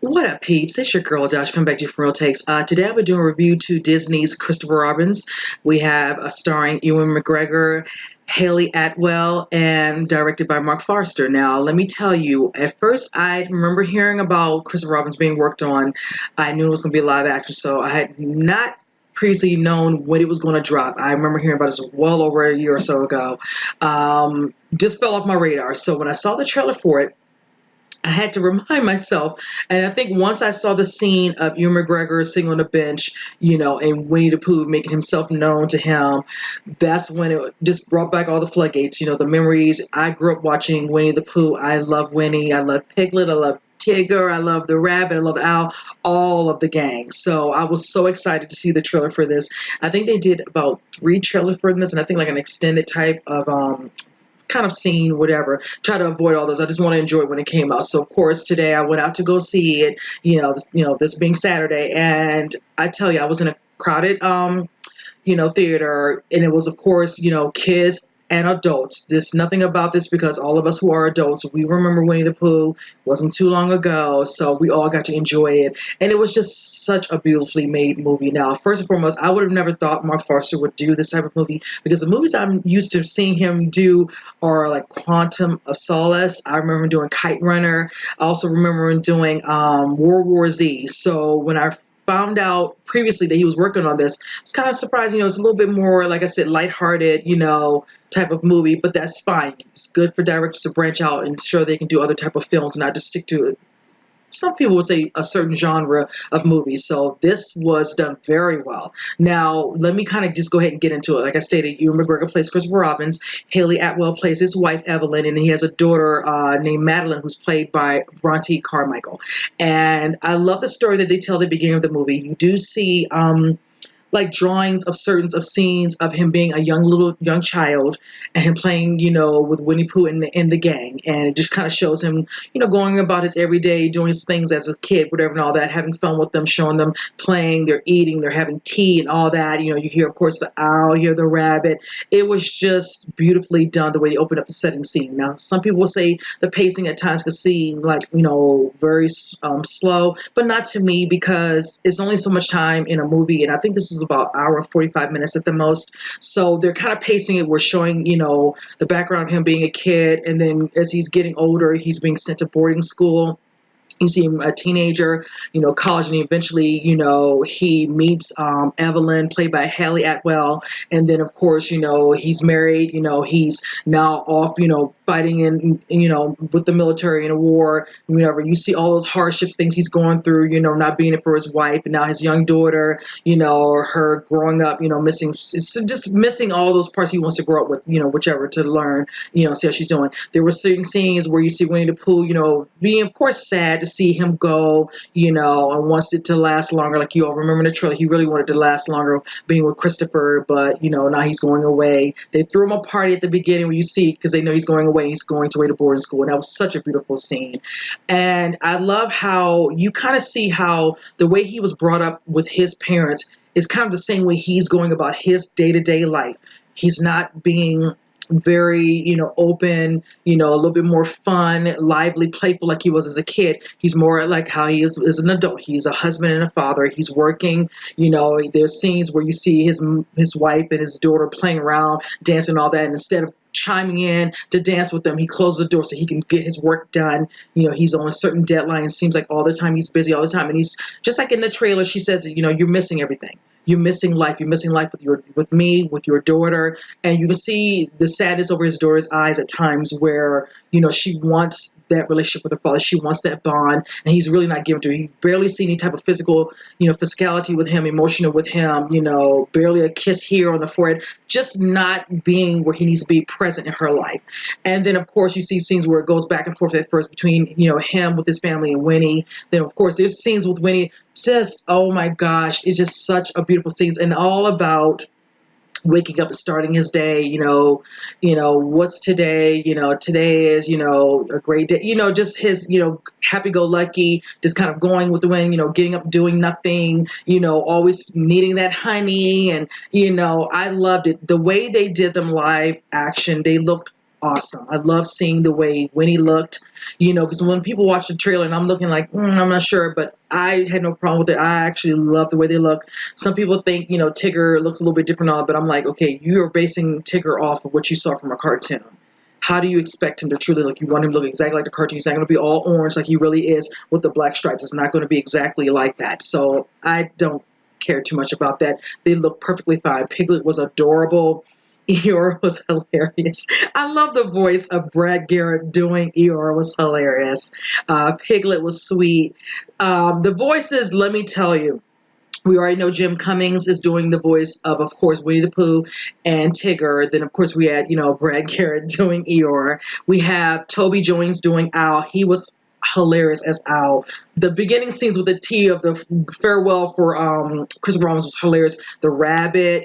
What up, peeps? It's your girl, Josh, coming back to you from Real Takes. Today, I'll be doing a review to Disney's Christopher Robins. We have starring Ewan McGregor, Haley Atwell, and directed by Mark Forster. Now, let me tell you, at first, I remember hearing about Christopher Robins being worked on. I knew it was going to be a live action, so I had not previously known when it was going to drop. I remember hearing about this well over a year or so ago. Just fell off my radar. So when I saw the trailer for it, I had to remind myself, and I think once I saw the scene of Ewan McGregor sitting on the bench, and Winnie-the-Pooh making himself known to him, that's when it just brought back all the floodgates, the memories. I grew up watching Winnie-the-Pooh. I love Winnie. I love Piglet. I love Tigger. I love the rabbit. I love Owl. All of the gang. So I was so excited to see the trailer for this. I think they did about 3 trailers for this, and I think like an extended type of kind of scene, whatever. Try to avoid all those. I just want to enjoy it when it came out. So of course today I went out to go see it. This being Saturday, and I tell you, I was in a crowded theater, and it was of course kids and adults. There's nothing about this because all of us who are adults, we remember Winnie the Pooh. Wasn't too long ago, so we all got to enjoy it. And it was just such a beautifully made movie. Now, first and foremost, I would have never thought Mark Forster would do this type of movie because the movies I'm used to seeing him do are like Quantum of Solace. I remember him doing Kite Runner. I also remember him doing World War Z. So when I found out previously that he was working on this, I was kind of surprised. It's a little bit more, like I said, lighthearted, type of movie, but that's fine. It's good for directors to branch out and show they can do other type of films and not just stick to it. Some people would say a certain genre of movies. So this was done very well. Now, let me kind of just go ahead and get into it. Like I stated, Ewan McGregor plays Christopher Robins. Haley Atwell plays his wife, Evelyn, and he has a daughter named Madeline, who's played by Bronte Carmichael. And I love the story that they tell at the beginning of the movie. You do see like drawings of certain of scenes of him being a young child and him playing, with Winnie Pooh in the gang. And it just kind of shows him, going about his everyday, doing his things as a kid, whatever and all that, having fun with them, showing them playing, they're eating, they're having tea and all that. You hear, of course, the owl, you hear the rabbit. It was just beautifully done the way they opened up the setting scene. Now, some people will say the pacing at times could seem like, very slow, but not to me because it's only so much time in a movie. And I think this is about an hour and 45 minutes at the most. So they're kind of pacing it. We're showing, the background of him being a kid. And then as he's getting older, he's being sent to boarding school. You see him a teenager, college, and eventually, he meets Evelyn, played by Haley Atwell. And then, of course, he's married, he's now off, fighting in, with the military in a war, whatever. You see all those hardships, things he's going through, not being it for his wife, and now his young daughter, her growing up, missing, just missing all those parts he wants to grow up with, whichever, to learn, see how she's doing. There were certain scenes where you see Winnie the Pooh, being, of course, sad to see him go, and wants it to last longer. Like you all remember in the trailer, he really wanted to last longer being with Christopher, but, now he's going away. They threw him a party at the beginning where you see, because they know he's going away, he's going away to boarding school, and that was such a beautiful scene. And I love how you kind of see how the way he was brought up with his parents is kind of the same way he's going about his day-to-day life. He's not being very, open, a little bit more fun, lively, playful like he was as a kid. He's more like how he is as an adult. He's a husband and a father. He's working, there's scenes where you see his wife and his daughter playing around, dancing, all that. And instead of chiming in to dance with them, he closes the door so he can get his work done. He's on a certain deadline. It seems like all the time he's busy all the time. And he's just like in the trailer, she says, you're missing everything. You're missing life. You're missing life with me, with your daughter. And you can see the sadness over his daughter's eyes at times where, she wants that relationship with her father. She wants that bond, and he's really not giving to her. You barely see any type of physical, physicality with him, emotional with him, barely a kiss here on the forehead, just not being where he needs to be present in her life. And then, of course, you see scenes where it goes back and forth at first between, him with his family and Winnie. Then, of course, there's scenes with Winnie. Just, oh my gosh, it's just such a beautiful scene, and all about waking up and starting his day, what's today, today is, a great day, just his, happy-go-lucky, just kind of going with the wind, getting up, doing nothing, always needing that honey. And, I loved it. The way they did them live action, they looked awesome. I love seeing the way Winnie looked, because when people watch the trailer and I'm looking like, I'm not sure, but I had no problem with it. I actually love the way they look. Some people think, Tigger looks a little bit different on it, but I'm like, okay, you're basing Tigger off of what you saw from a cartoon. How do you expect him to truly look? You want him to look exactly like the cartoon. He's not going to be all orange like he really is with the black stripes. It's not going to be exactly like that. So I don't care too much about that. They look perfectly fine. Piglet was adorable. Eeyore was hilarious. I love the voice of Brad Garrett doing Eeyore was hilarious. Piglet was sweet. The voices, let me tell you, we already know Jim Cummings is doing the voice of course, Winnie the Pooh and Tigger. Then, of course, we had, Brad Garrett doing Eeyore. We have Toby Jones doing Owl. He was hilarious as Owl. The beginning scenes with the tea of the farewell for Christopher Robin was hilarious. The rabbit,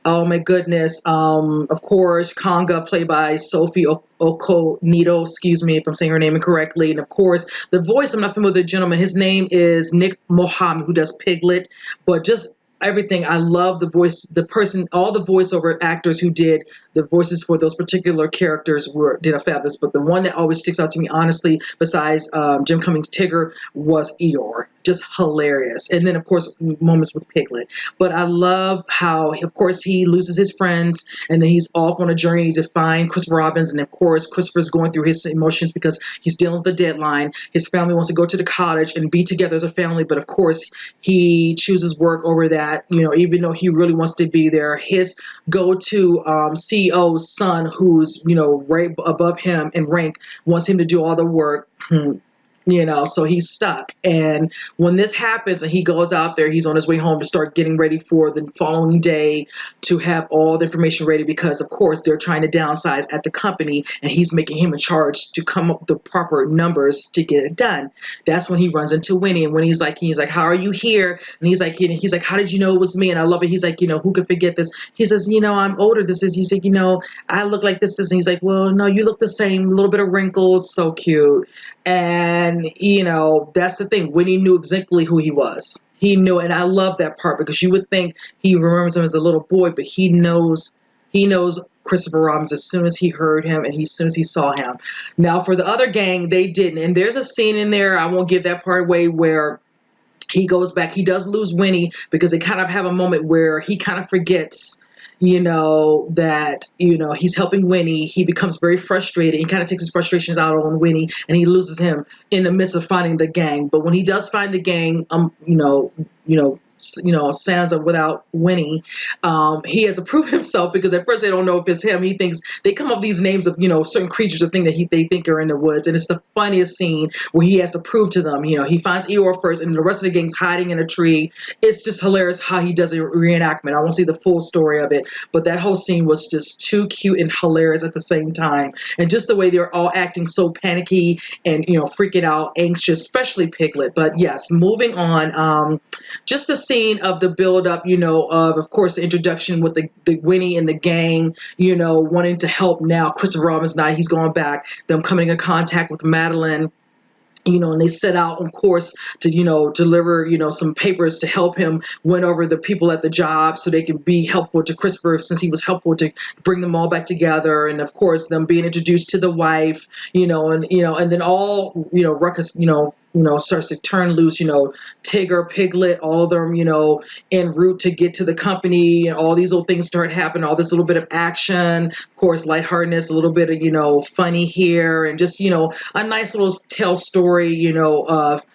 oh my goodness. Of course, Conga, played by Sophie Okonedo, excuse me if I'm saying her name incorrectly. And of course, the voice, I'm not familiar with the gentleman. His name is Nick Mohammed, who does Piglet. But just everything, I love the voice, the person, all the voiceover actors who did the voices for those particular characters did a fabulous. But the one that always sticks out to me, honestly, besides Jim Cummings' Tigger, was Eeyore. Just hilarious. And then, of course, moments with Piglet. But I love how, of course, he loses his friends and then he's off on a journey to find Christopher Robin. And of course, Christopher's going through his emotions because he's dealing with the deadline. His family wants to go to the college and be together as a family. But of course, he chooses work over that, even though he really wants to be there. His go-to CEO's son, who's, right above him in rank, wants him to do all the work. So he's stuck. And when this happens and he goes out there, he's on his way home to start getting ready for the following day to have all the information ready because, of course, they're trying to downsize at the company and he's making him in charge to come up with the proper numbers to get it done. That's when he runs into Winnie. And when he's like, how are you here? And he's like, how did you know it was me? And I love it. He's like, who could forget this? He says, I'm older. He's like, I look like this. And he's like, well, no, you look the same. A little bit of wrinkles. So cute. And, that's the thing. Winnie knew exactly who he was. He knew, and I love that part because you would think he remembers him as a little boy, but he knows Christopher Robin as soon as he heard him and as soon as he saw him. Now, for the other gang, they didn't. And there's a scene in there, I won't give that part away, where he goes back. He does lose Winnie because they kind of have a moment where he kind of forgets that, he's helping Winnie. He becomes very frustrated. He kind of takes his frustrations out on Winnie and he loses him in the midst of finding the gang. But when he does find the gang, Sansa without Winnie, he has to prove himself because at first they don't know if it's him. He thinks they come up with these names of, certain creatures or things that they think are in the woods. And it's the funniest scene where he has to prove to them, he finds Eeyore first and the rest of the gang's hiding in a tree. It's just hilarious how he does a reenactment. I won't see the full story of it, but that whole scene was just too cute and hilarious at the same time. And just the way they're all acting so panicky and, freaking out, anxious, especially Piglet. But yes, moving on, just the scene of the build up, of course, the introduction with the Winnie and the gang, wanting to help now. Christopher Robin's not, he's going back, them coming in contact with Madeline. And they set out, of course, to, deliver, some papers to help him win over the people at the job so they can be helpful to Christopher since he was helpful to bring them all back together. And, of course, them being introduced to the wife, and then all, Ruckus, starts to turn loose, Tigger, Piglet, all of them, en route to get to the company, and all these little things start happening, all this little bit of action, of course, lightheartedness, a little bit of, funny here, and just, a nice little tell story, of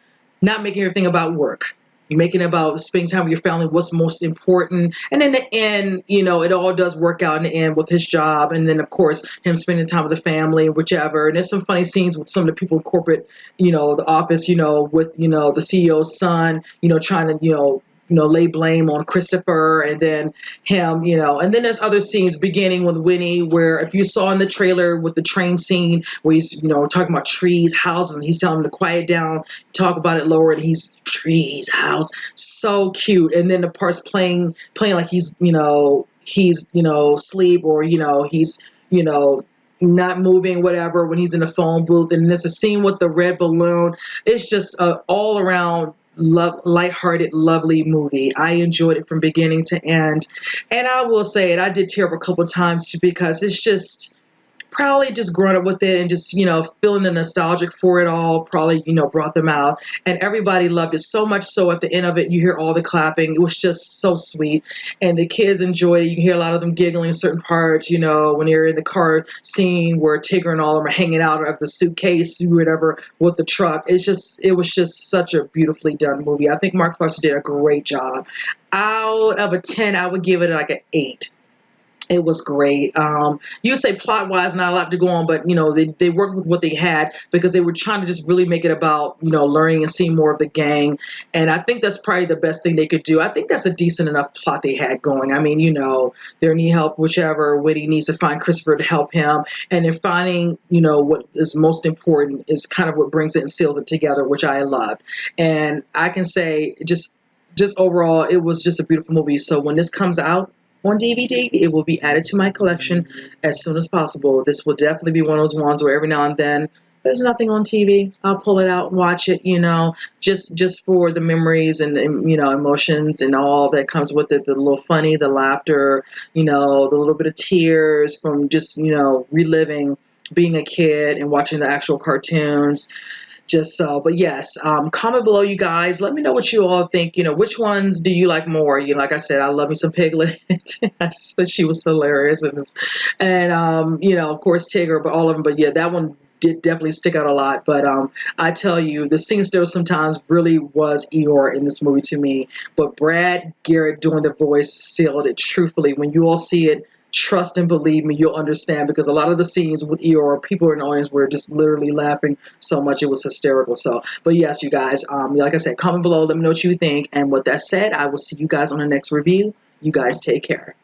not making everything about work. You're making it about spending time with your family, what's most important. And in the end, it all does work out in the end with his job. And then, of course, him spending time with the family, whichever. And there's some funny scenes with some of the people in corporate, the office, with, the CEO's son, trying to, lay blame on Christopher and then him, and then there's other scenes beginning with Winnie where if you saw in the trailer with the train scene where he's, talking about trees, houses, and he's telling him to quiet down, talk about it lower, and he's trees, house, so cute. And then the parts playing like he's, sleep or, he's, not moving, whatever, when he's in the phone booth. And there's a scene with the red balloon. It's just all around lighthearted, lovely movie. I enjoyed it from beginning to end. And I will say it, I did tear up a couple of times because it's just, probably just growing up with it and just, feeling the nostalgic for it all, probably, brought them out. And everybody loved it so much so at the end of it, you hear all the clapping. It was just so sweet. And the kids enjoyed it. You can hear a lot of them giggling in certain parts, when they're in the car scene where Tigger and all of them are hanging out of the suitcase, whatever, with the truck. It was just such a beautifully done movie. I think Mark Foster did a great job. Out of a 10, I would give it like an 8. It was great. You say plot wise, not a lot to go on, but they worked with what they had because they were trying to just really make it about learning and seeing more of the gang. And I think that's probably the best thing they could do. I think that's a decent enough plot they had going. I mean, they need help, whichever Woody needs to find Christopher to help him, and then finding what is most important is kind of what brings it and seals it together, which I loved. And I can say just overall, it was just a beautiful movie. So when this comes out on DVD, it will be added to my collection as soon as possible. This will definitely be one of those ones where every now and then there's nothing on TV, I'll pull it out and watch it, just for the memories and emotions and all that comes with it, the little funny, the laughter, the little bit of tears from just, reliving being a kid and watching the actual cartoons. Just so, but yes, comment below, you guys. Let me know what you all think. Which ones do you like more? Like I said, I love me some Piglet. I just thought she was hilarious, and of course Tigger, but all of them. But yeah, that one did definitely stick out a lot. But I tell you, the scene still sometimes really was Eeyore in this movie to me. But Brad Garrett doing the voice sealed it truthfully. When you all see it, trust and believe me, you'll understand, because a lot of the scenes with Eeyore, people in the audience were just literally laughing so much it was hysterical. So, but yes, you guys, like I said, comment below, let me know what you think. And with that said, I will see you guys on the next review. You guys take care.